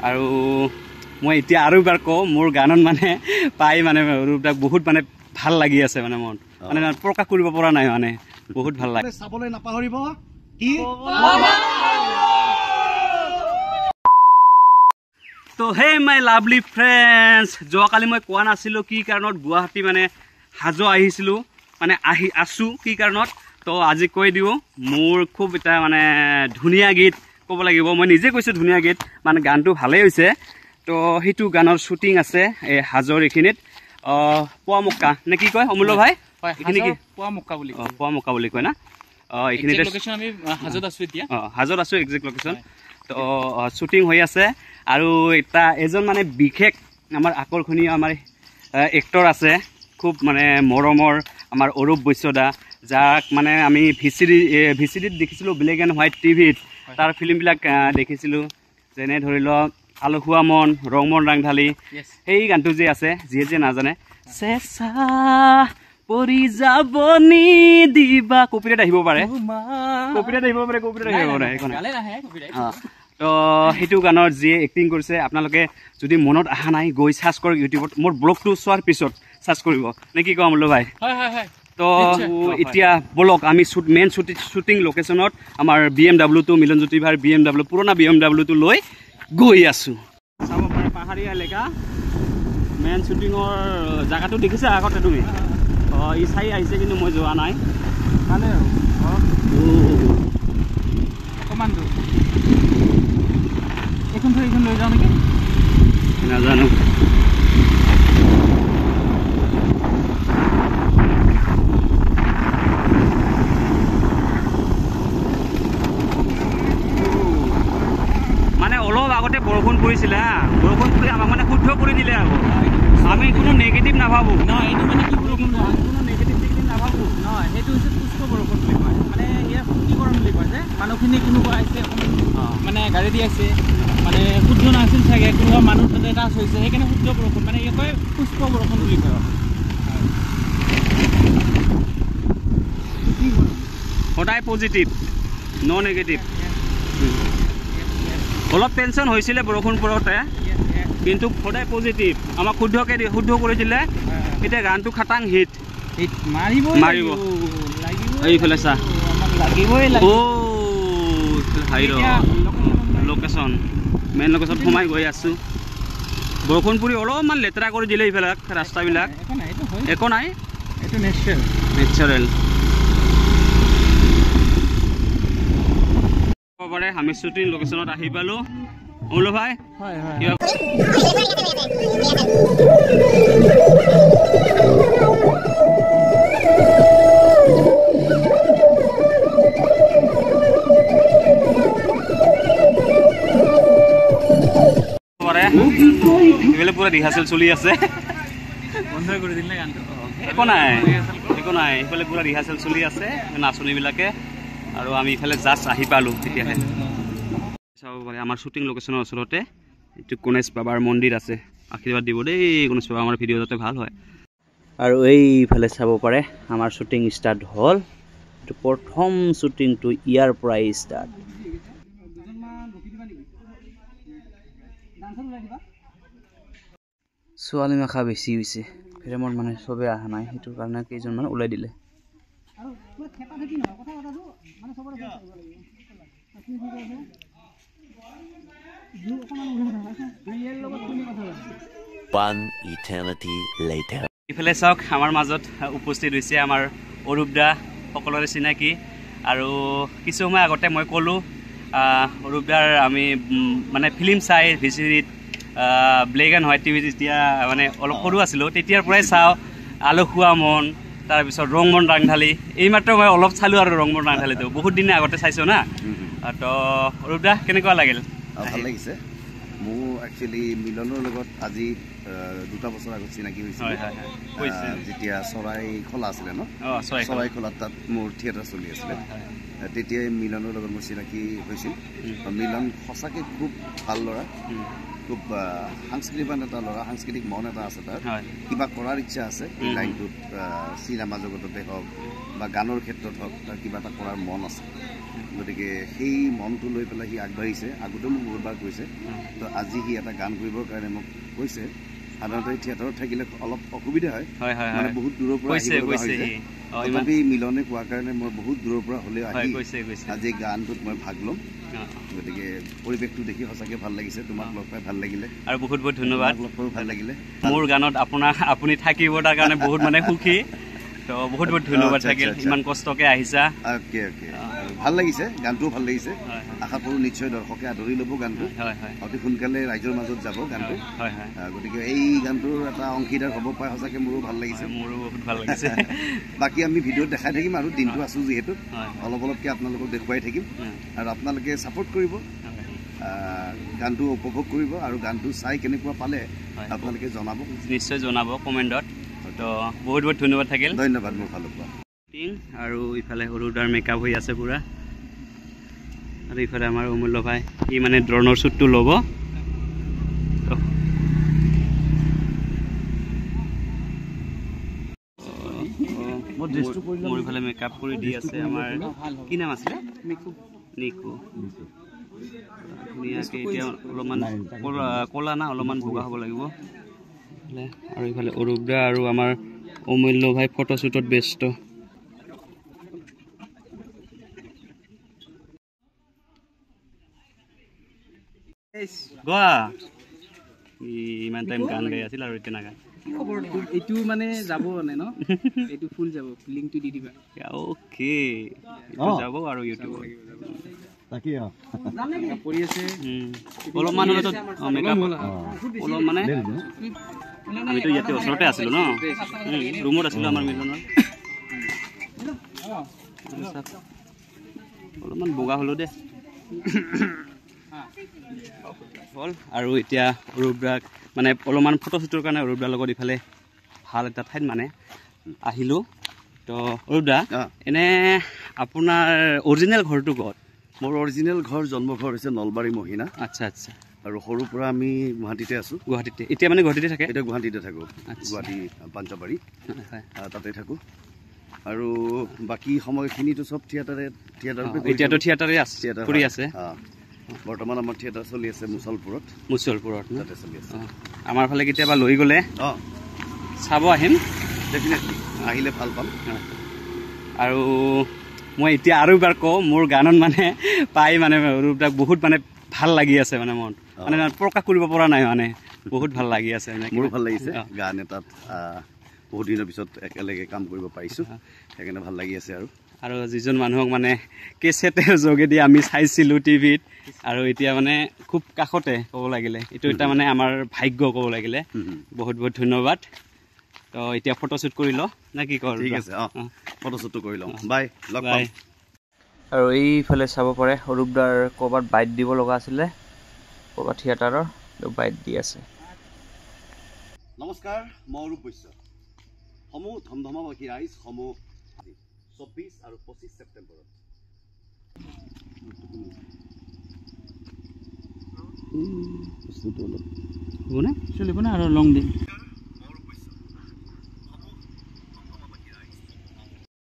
আৰু মই এতিয়া আৰু এবাৰ কওঁ মোৰ গানত মানে পাই মানে অৰূপদাক বহুত মানে ভাল লাগি আছে মানে মন মানে প্ৰকাশ কৰিব পৰা নাই মানে বহুত ভাল লাগে চাবলৈ নাপাহৰিব কি তো হে মাই লাভলি ফ্ৰেণ্ডছ যোৱাকালি মই কোৱা নাছিলোঁ কি কাৰণত গুৱাহাটী মানে হাজো আহিছিলোঁ মানে আছোঁ কি কাৰণত তো আজি কৈ দিওঁ মোৰ খুব এটা মানে ধুনীয়া গীত ক'ব লাগিব মই নিজে কৈছোঁ ধুনীয়া গীত মানে গানটো ভালেই হৈছে তো সেইটো গানৰ শ্বুটিং আছে এই হাজোৰ এইখিনিত পোৱা মক্কা নে কি কয় অমূল্য ভাই এইখিনি কি পোৱা মক্কা বুলি কয় না এইখিনিতে হাজোত আছোঁ একজেক্ট লোকেশ্যন তো শ্বুটিং হৈ আছে আৰু এটা এজন মানে বিশেষ আমাৰ আকৰ্ষণীয় আমাৰ এক্টৰ আছে খুব মানে মৰমৰ আমাৰ অৰূপ বৈশ্যদা যাক মানে আমি ভিচিডিত দেখিছিলোঁ ব্লেক এণ্ড হোৱাইট টিভিত তাৰ ফিল্মবিলাক দেখিছিলোঁ যেনে ধৰি লওক আলসুৱা মন ৰং মন ৰাংঢালি সেই গানটো যে আছে যিয়ে নাজানে চেঁচা পৰি যাব নিদিবা কপিৰাইট আহিব পাৰে তো সেইটো গানৰ যিয়ে এক্টিং কৰিছে আপোনালোকে যদি মনত অহা নাই গৈ চাৰ্চ কৰক ইউটিউবত মোৰ ব্লগটো চোৱাৰ পিছত চাৰ্চ কৰিব নে কি কওঁ অমূল্য ভাই তো এতিয়া বলক আমি মেইন শ্বুটিং লোকেশ্যনত আমাৰ BMWটো মিলনজ্যোতি ভাইৰ BMW পুৰণা BMWটো লৈ গৈ আছোঁ চাব পাৰে পাহাৰীয়া এলেকা মেইন শ্বুটিঙৰ জেগাটো দেখিছা আগতে তুমি ই চাই আহিছে কিন্তু মই যোৱা নাই ভালে অকণমান এইখন লৈ যাওঁ নেকি নাজানো মানে অলপ আগতে বৰষুণ পৰিছিলে বৰষুণ পৰি আমাক মানে শুদ্ধ কৰি দিলে আকৌ আমি কোনো নেগেটিভ নাভাবোঁ এইটো মানে কি বৰষুণ কোনো নেগেটিভ নাভাবোঁ নহয় সেইটো হৈছে পুষ্প বৰষুণ বুলি কয় মানে ইয়াৰ শুদ্ধিকৰণ বুলি কয় যে মানুহখিনি কোনোবা আহিছে মানে গাড়ী দি আছে মানে শুদ্ধ নাছিল চাগে কোনোবা মানুহ তাতে টাচ হৈছে সেইকাৰণে শুদ্ধ বৰষুণ মানে এই কয় পুষ্প বৰষুণ বুলি কয় সদায় পজিটিভ ন' নেগেটিভ অলপ টেনশ্যন হৈছিলে বৰষুণ পৰোঁতে কিন্তু সদায় পজিটিভ আমাক শুদ্ধ কৰি দিলে এতিয়া গানটো খাটাং হিট মাৰিব এইফালে চা লোকেশ্যন মেইন লোকেশ্যন সোমাই গৈ আছোঁ বৰষুণ পৰি অলপমান লেতেৰা কৰি দিলে এইবিলাক ৰাস্তাবিলাক একো নাই এইটো নেচাৰেল পাৰে আমি শ্বুটিং লোকেশ্যনত আহি পালোঁ অমূল্য ভাই এইফালে পুৰা ৰিহাৰ্চেল চলি আছে বন্ধ কৰি দিলে গানটো একো নাই এইফালে পুৰা ৰিহাৰ্চেল চলি আছে নাচনীবিলাকে আৰু আমি ইফালে জাষ্ট আহি পালোঁ তেতিয়াহে চাব পাৰে আমাৰ শ্বুটিং লোকেশ্যনৰ ওচৰতে এইটো গণেশ বাবাৰ মন্দিৰ আছে আশীৰ্বাদ দিব দেই গণেশ বাবা আমাৰ ভিডিঅ' যাতে ভাল হয় আৰু এইফালে চাব পাৰে আমাৰ শ্বুটিং ষ্টাৰ্ট হ'ল এইটো প্ৰথম শ্বুটিংটো ইয়াৰ পৰাই ষ্টাৰ্ট ছোৱালী মাখা বেছি হৈছে ফ্ৰেমত মানে চবেই অহা নাই সেইটো কাৰণে কেইজনমান ওলাই দিলে ইফালে চাওক আমাৰ মাজত উপস্থিত হৈছে আমাৰ অৰূপ দা সকলোৰে চিনাকি আৰু কিছু সময় আগতে মই ক'লোঁ অৰূপ দাৰ আমি মানে ফিল্ম চাই ভিচিডিত ব্লেক এণ্ড হোৱাইট টিভিত যেতিয়া মানে অলপ সৰু আছিলোঁ তেতিয়াৰ পৰাই চাওঁ আলসুৱা মন তাৰপিছত ৰং মন ৰাংঢালি এইমাত্ৰ মই অলপ চালোঁ আৰু ৰং মন ৰাংঢালিটো বহুত দিনে আগতে চাইছোঁ না তো অৰূপ দা কেনেকুৱা লাগিল ভাল লাগিছে মোৰ একচুৱেলি মিলনৰ লগত আজি 2 বছৰ আগত চিনাকি হৈছিল যেতিয়া চৰাই খোলা আছিলে ন চৰাই খোলাত তাত মোৰ থিয়েটাৰ চলি আছিলে তেতিয়াই মিলনৰ লগত মোৰ চিনাকি হৈছিল মিলন সঁচাকৈ খুব ভাল ল'ৰা খুব সাংস্কৃতিবান এটা ল'ৰা সাংস্কৃতিক মন এটা আছে তাৰ কিবা কৰাৰ ইচ্ছা আছে এই লাইনটোত চিনেমা জগততে হওক বা গানৰ ক্ষেত্ৰত হওক তাৰ কিবা এটা কৰাৰ মন আছে গতিকে সেই মনটো লৈ পেলাই সি আগবাঢ়িছে আগতেও মোক বহুতবাৰ কৈছে তো আজি সি এটা গান কৰিবৰ কাৰণে মোক কৈছে সাধাৰণতে থিয়েটাৰত থাকিলে অলপ অসুবিধা হয় মানে বহুত দূৰৰ পৰা তথাপি মিলনে কোৱাৰ কাৰণে মই বহুত দূৰৰ পৰা হ'লেও আহি আজি গানটোত মই ভাগ ল'ম গতিকে পৰিৱেশটো দেখি সঁচাকৈ ভাল লাগিছে তোমাক লগ পাই ভাল লাগিলে আৰু বহুত বহুত ধন্যবাদ লগ পাই ভাল লাগিলে মোৰ গানত আপুনি থাকিব তাৰ কাৰণে বহুত মানে সুখী তো বহুত বহুত ধন্যবাদ থাকিল ইমান কষ্টকে আহিছা অ'কে ভাল লাগিছে গানটোও ভাল লাগিছে আশা কৰোঁ নিশ্চয় দৰ্শকে আদৰি ল'ব গানটো অতি সোনকালে ৰাইজৰ মাজত যাব গানটো গতিকে এই গানটোৰ এটা অংশীদাৰ হ'ব পাৰে সঁচাকৈ মোৰো ভাল লাগিছে মোৰো বহুত ভাল লাগিছে বাকী আমি ভিডিঅ'ত দেখাই থাকিম আৰু দিনটো আছোঁ যিহেতু অলপ অলপকৈ আপোনালোকক দেখুৱাই থাকিম আৰু আপোনালোকে ছাপোৰ্ট কৰিব গানটো উপভোগ কৰিব আৰু গানটো চাই কেনেকুৱা পালে আপোনালোকে জনাব নিশ্চয় জনাব কমেণ্টত তো বহুত বহুত ধন্যবাদ থাকিল ধন্যবাদ মোৰ ফালৰ পৰা আৰু ইফালে অৰুদাৰ মেকআপ হৈ আছে পুৰা আৰু ইফালে আমাৰ অমূল্য ভাই ই মানে ড্ৰোনৰ শ্বুটটো ল'ব মোৰ ইফালে মেকআপ কৰি দি আছে আমাৰ কি নাম আছিলে নিকু ধুনীয়াকৈ এতিয়া অলপমান ক'লা না অলপমান বগা হ'ব লাগিব আৰু ইফালে অৰুদা আৰু আমাৰ অমূল্য ভাই ফটোশ্বুটত ব্যস্ত গোৱা ইমান টাইম গান গাই আছিল আৰু এতিয়া নাগা এইটো মানে যাব মানে ন এইটো ফুল যাব লিংকটো দি দিবা অ'কে যাব আৰু ইউটিউবত তাকে কৰি আছে অলপমান হ'লেতো মেকআপ অলপ মানে আমিতো ইয়াতে ওচৰতে আছিলোঁ ন ৰুমত আছিলোঁ আমাৰ মিলনৰ অলপমান বগা হ'লো দে হ'ল আৰু এতিয়া অৰুদ্ৰাক মানে অলপমান ফটোশ্বুটৰ কাৰণে অৰুদ্ৰাৰ লগত ইফালে ভাল এটা ঠাইত মানে আহিলোঁ তো অৰুদ্ৰা এনে আপোনাৰ অৰিজিনেল ঘৰটো ক'ত মোৰ অৰিজিনেল ঘৰ জন্মঘৰ হৈছে নলবাৰী মহিনা আচ্ছা আচ্ছা আৰু সৰুৰ পৰা আমি গুৱাহাটীতে আছোঁ গুৱাহাটীতে এতিয়া মানে গুৱাহাটীতে থাকে এতিয়া গুৱাহাটীতে থাকোঁ গুৱাহাটী পাঞ্জাবাৰী তাতে থাকোঁ আৰু বাকী সময়খিনিতো চব থিয়েটাৰ এতিয়াতো থিয়েটাৰে আছে কৰি আছে বৰ্তমান আমাৰ থিয়েটাৰ চলি আছে মুছলপুৰত তাতে চলি আছে আমাৰ ফালে কেতিয়াবা লৈ গ'লে চাব আহিম ডেফিনেটলি আহিলে ভাল পাম আৰু মই এতিয়া আৰু এবাৰ কওঁ মোৰ গানত মানে পাই মানে অৰুদ্ৰাক বহুত মানে ভাল লাগি আছে মানে মন মানে প্ৰকাশ কৰিব পৰা নাই মানে বহুত ভাল লাগি আছে মানে মোৰো ভাল লাগিছে গান এটাত বহুত দিনৰ পিছত একেলগে কাম কৰিব পাৰিছোঁ সেইকাৰণে ভাল লাগি আছে আৰু যিজন মানুহক মানে কেছেটৰ যোগেদি আমি চাইছিলোঁ টিভিত আৰু এতিয়া মানে খুব কাষতে ক'ব লাগিলে এইটো এটা মানে আমাৰ ভাগ্য ক'ব লাগিলে বহুত বহুত ধন্যবাদ তো এতিয়া ফটোশ্বুট কৰি লওঁ নে কি কওঁ ঠিক আছে ফটোশ্বুটটো কৰি লওঁ বাই লগ পাম আৰু এইফালে চাব পাৰে অৰুদ্ৰাৰ ক'ৰবাত বাইট দিব লগা আছিলে ক'ৰবাত থিয়েটাৰৰ বাইট দি আছে নমস্কাৰ মই অৰূপ বৈশ্য সমূহ ধমধমাবাসী ৰাইজ সমূহ 24 আৰু 25 ছেপ্টেম্বৰত চলিব না আৰু লং দিন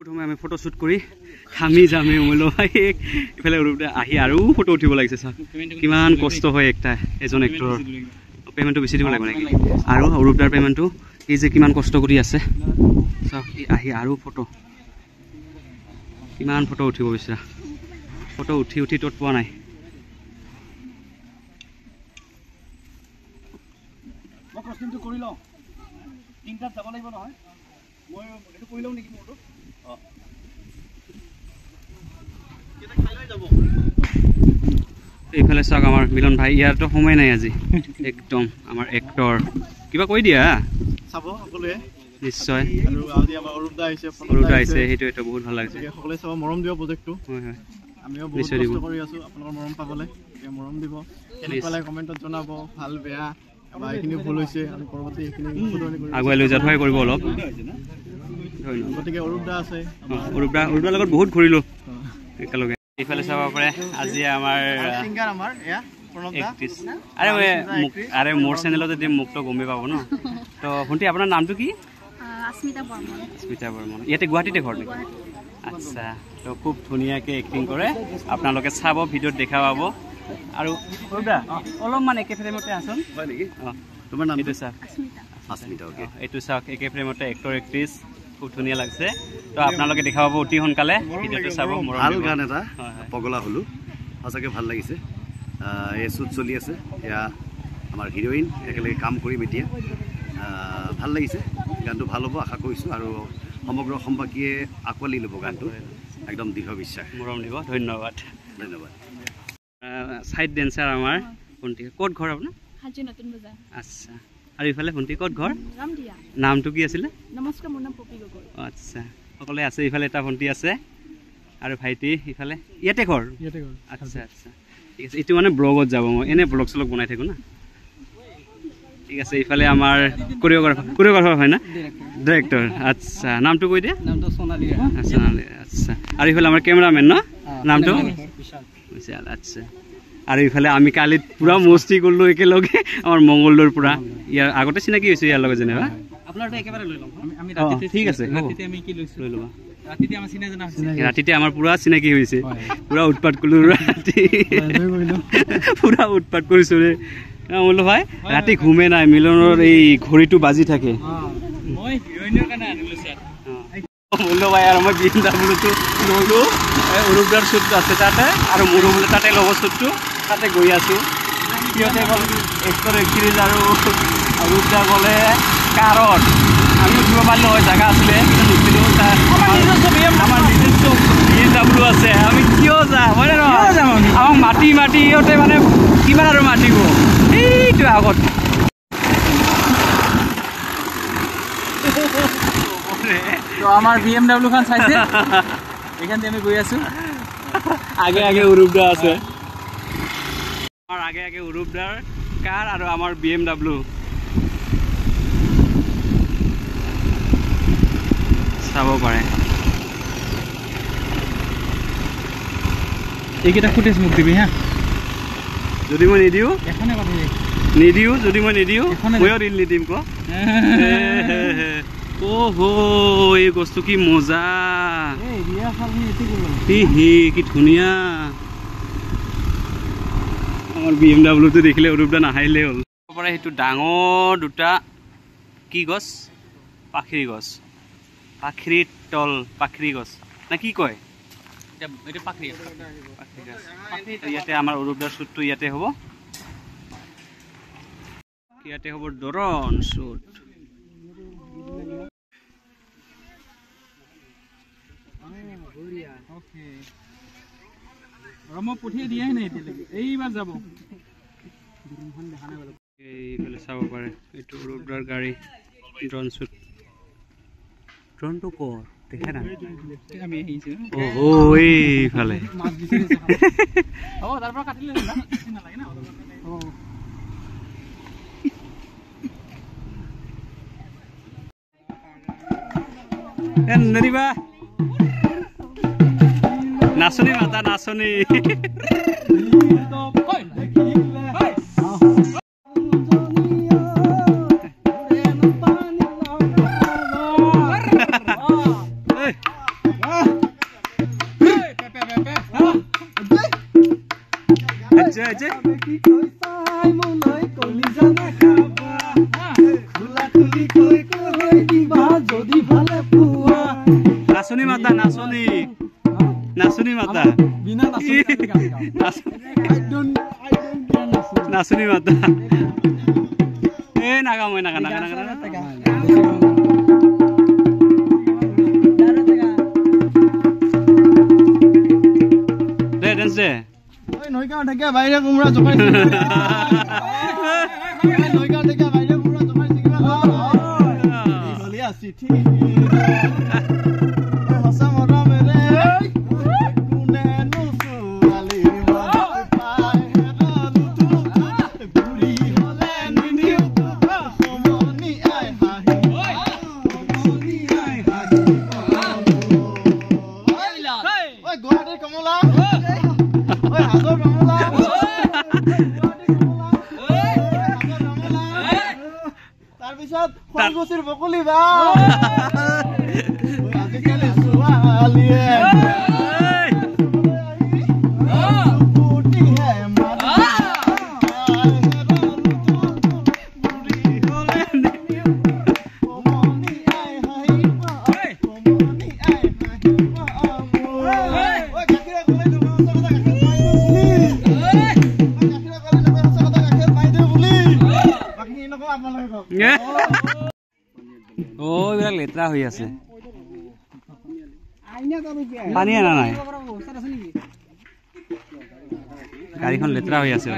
প্ৰথমে আমি ফটোশ্বুট কৰি খামি যামি অমূল্য ভাই ইফালে অৰুদ্ৰা আহি আৰু ফটো উঠিব লাগিছে চাওক কিমান কষ্ট হয় এজন এক্টৰৰ পে'মেণ্টটো বেছি দিব লাগিব নেকি আৰু অৰুদ্ৰাৰ পে'মেণ্টটো এই যে কিমান কষ্ট কৰি আছে চাওক আহি আৰু ফটো কিমান ফটো উঠিব বিচাৰা ফটো উঠি ত'ত পোৱা নাই মই প্ৰশ্নটো কৰি লওঁ তিনিটাত যাব লাগিব নহয় মই এইটো কৰি লওঁ নেকি মোৰটো এইফালে চাওক আমাৰ মিলন ভাই ইয়াৰতো সময় নাই আজি একদম আমাৰ এক্টৰ কিবা কৈ দিয়া চাব সকলোৱে নিশ্চয় আৰু আজি আমাৰ অৰুদ্ৰা আহিছে সেইটো বহুত ভাল লাগিছে সকলোৱে চাব মৰম দিব প্ৰজেক্টটো হয় হয় আমিও বহুত কষ্ট কৰি আছোঁ আপোনালোকৰ মৰম পাবলৈ মৰম দিব কেনেকুৱা লাগে কমেণ্টত জনাব ভাল বেয়া বা এইখিনি ভুল হৈছে আমি পৰৱৰ্তী এইখিনি আগুৱাই লৈ যোৱাত সহায় কৰিব অলপ গতিকে অৰুদ্ৰা আছে অৰুদ্ৰাৰ লগত বহুত ঘূৰিলোঁ একেলগে এইফালে চাব পাৰে আজি আমাৰ আৰে মোৰ চেনেলতে দিম মোক তো গমেই পাব ন তো ভণ্টি আপোনাৰ নামটো কি স্মিতা বৰ্মন ইয়াতে গুৱাহাটীতে ঘৰ নেকি আচ্ছা তো খুব ধুনীয়াকৈ এক্টিং কৰে আপোনালোকে চাব ভিডিঅ'ত দেখা পাব আৰু অলপমান একে ফ্ৰেমতে আছোন হয় নেকি তোমাৰ নাম এইটো চাওক अस्मिता ओके এইটো চাওক একে ফ্ৰেমতে এক্টৰ এক্ট্ৰেছ খুব ধুনীয়া লাগছে তো আপোনালোকে দেখা পাব অতি সোনকালে ভিডিঅ'টো চাব ভাল গান এটা পগলা হলো সঁচাকৈ ভাল লাগিছে এই শ্বুট চলি আছে এয়া আমাৰ হিৰোইন একেলগে কাম কৰিম এতিয়া ভাল লাগিছে গানটো ভাল হ'ব আশা কৰিছোঁ আৰু সমগ্ৰ অসমবাসীয়ে আঁকোৱালি ল'ব গানটো একদম দৃঢ় বিশ্বাস মৰম দিব ধন্যবাদ ধন্যবাদ সাইড ডেন্সাৰ আমাৰ ভণ্টি ক'ত ঘৰ আপোনাৰ হাজি নতুন বজাৰ আচ্ছা আৰু ইফালে ভণ্টি ক'ত ঘৰ ৰামদিয়া নামটো কি আছিলে নমস্কাৰ মোৰ নাম পপি গগৈ আচ্ছা সকলোৱে আছে ইফালে এটা ভণ্টি আছে আৰু ভাইটি ইফালে ইয়াতে ঘৰ আচ্ছা আচ্ছা ঠিক আছে এইটো মানে ব্লগত যাব মই এনে ব্লগ চলগ বনাই থাকোঁ না ঠিক আছে ইফালে আমাৰ কোৰিঅ'গ্ৰাফাৰ হয় না ডিৰেক্টৰ আচ্ছা নামটো কৈ দিয়ে নামটো সোণালী আচ্ছা আৰু ইফালে আমাৰ কেমেৰামেন ন নামটো বিশাল আচ্ছা আৰু ইফালে আমি কালিত পুৰা মস্তি কৰিলোঁ একেলগে আমাৰ মংগলদৈৰ পৰা ইয়াৰ আগতে চিনাকি হৈছে ইয়াৰ লগত যেনিবা আপোনাৰটো একেবাৰে লৈ ল'ম আমি ঠিক আছে ৰাতিতে আমি কি লৈছোঁ লৈ ল'বা ৰাতিতে আমাৰ চিনা জনা হৈছে ৰাতিতে আমাৰ পুৰা চিনাকি হৈছে পুৰা উৎপাত কৰিলোঁ ৰাতি পুৰা উৎপাত কৰিছোঁ ৰে বোলো ভাই ৰাতি ঘুমে নাই মিলনৰ এই ঘড়ীটো বাজি থাকে মই হিৰোইনৰ কাৰণে আনিলোঁ ছাৰ বোলো ভাই আৰু মই BMW ল'লোঁ অৰূপদাৰ শ্বুটটো আছে তাতে আৰু মোৰো বোলে তাতে ল'ব শ্বুটটো তাতে গৈ আছোঁ সিহঁতে গ'ল এক্টৰ এক্ট্ৰেছ আৰু অৰূপদা গ'লে কাৰত আমি উঠিব পাৰিলোঁ হয় জেগা আছিলে কিন্তু নুঠিলোঁ আমাৰ নিজস্ব BMW আছে আমি কিয় যাম হয় নে নহয় আমাক মাতি মাতি সিহঁতে মানে কিমান আৰু মাতিব এইটো আগত আমাৰ BMW খন চাইছে এইখান আমি গৈ আছোঁ আগে আগে অৰূপদা আছে আমাৰ আগে আগে অৰূপদাৰ কাৰ আৰু আমাৰ BMW চাব পাৰে এইকেইটা ফুটেজ মোক দিবি হা যদি মই নিদিওঁ এখনে কথা নিদিওঁ যদি মই নিদিওঁ ময়ো ৰিল নিদিম ক এই বস্তু কি মজা কি ধুনীয়া আমাৰ BMW দেখিলে অৰূপদা নাহাৰিলে হ'ল পৰা সেইটো ডাঙৰ দুটা কি গছ পাখিৰি গছ পাখিৰি তল পাখিৰি গছ না কি কয় এইটো পাখৰি ইয়াতে আমাৰ অৰূপদাৰ শ্বুটটো ইয়াতে হ'ব ইয়াতে হ'ব দৰণ শ্বুট মই পঠিয়াই দিয়াই নাই এতিয়ালৈকে এইবাৰ যাব এইফালে চাব পাৰে এইটো অৰূপদাৰ গাড়ী ড্ৰোন শ্বুট ড্ৰোনটো ক'ৰ দেখা নাই আমি আহিছোঁ এইফালে তাৰ পৰা কাটিলে নালাগে না নৰিবা নাচনী মাতা নাচনী নাচনী মাতা নাচনী নাচনী মাতা নাচনী মাতা এই নাগা মই নাগা নাগা নাগা দে ডেন্স দে নৈগাঁও থাকে বাহিৰে কোমৰা জমাইছে নৈগাঁও থাকে বাহিৰে কোমৰা জমাইছে কিবা চলি আছে ঠিক হসা মৰা মেৰে কোনে নুসুৱালি পাই হেৰালু বুঢ়ী হলে নিদিও সমনি আই হাহি সমনি আই হাহি ঐ গুৱাহাটীৰ কমলা মুচিৰ বকলি বা আজিকালি ছোৱালীয়ে এইবিলাক লেতেৰা হৈ আছে পানী অনা নাই গাড়ীখন লেতেৰা হৈ আছে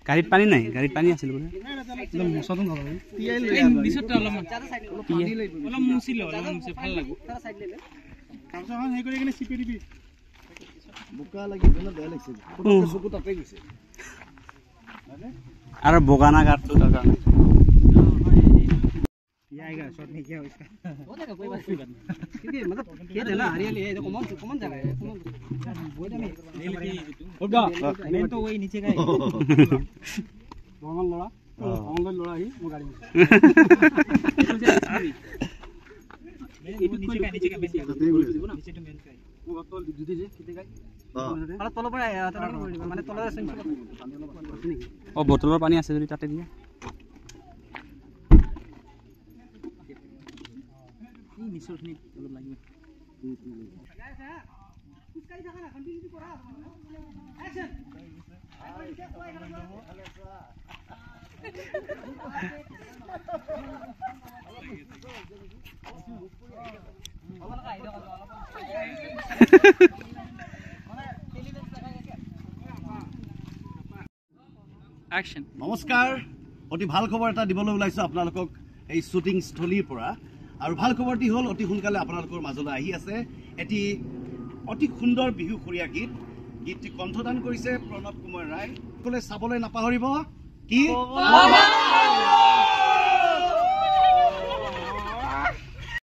গাড়ীত পানী নাই গাড়ীত পানী আছিল বোলে আৰু বগানা গাঁতটো বটলৰ পানী আছে যদি তাতে দিয়া নমস্কাৰ অতি ভাল খবৰ এটা দিবলৈ ওলাইছোঁ আপোনালোকক এই শ্বুটিং স্থলীৰ পৰা আৰু ভাল খবৰটি হ'ল অতি সোনকালে আপোনালোকৰ মাজলৈ আহি আছে এটি অতি সুন্দৰ বিহুসুৰীয়া গীতটি কণ্ঠদান কৰিছে প্ৰণৱ কুমাৰ ৰায় সকলোৱে চাবলৈ নাপাহৰিব কি